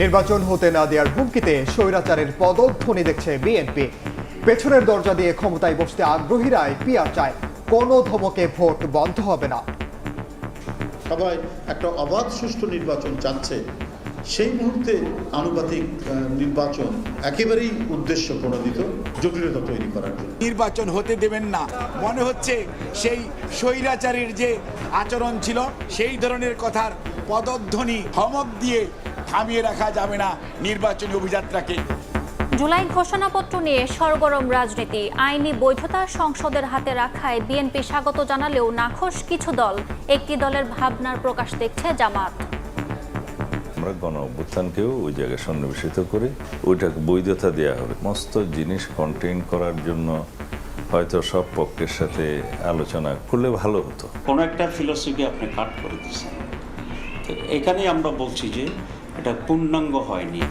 নির্বাচন হতে না দেওয়ার হুমকিতে স্বৈরাচারের পদধ্বনি দেখছে বিএনপি। পেছনের দরজা দিয়ে ক্ষমতায় বসতে আগ্রহীরাই পিয়ার চায়, কোনো ধমকে ভোট বন্ধ হবে না। সবাই একটা অবাধ সুষ্ঠু নির্বাচন চাচ্ছে, সেই মুহূর্তে আনুপাতিক নির্বাচন একেবারেই উদ্দেশ্য প্রণোদিত, জটিলতা তৈরি করার জন্য। নির্বাচন হতে দেবেন না, মনে হচ্ছে সেই স্বৈরাচারীর যে আচরণ ছিল সেই ধরনের কথার পদধ্বনি ধমক দিয়ে থামিয়ে রাখা যাবে না নির্বাচনী অভিযাত্রাকে। জুলাই ঘোষণাপত্র নিয়ে সরগরম রাজনীতি। আইনি বৈধতা সংসদের হাতে রাখায় বিএনপি স্বাগত জানালেও নাখোশ কিছু দল। একটি দলের ভাবনার প্রকাশ দেখছে জামাত। আমরা গণ অভ্যুত্থানকেও ওই জায়গায় সন্নিবেশিত করে ওইটাকে বৈধতা দেওয়া হবে। সমস্ত জিনিস কন্টেইন করার জন্য হয়তো সব পক্ষের সাথে আলোচনা করলে ভালো হতো। কোনো একটা ফিলসফি আপনি কাট করে দিচ্ছেন, তো এখানেই আমরা বলছি যে এটা পূর্ণাঙ্গ হয়নি।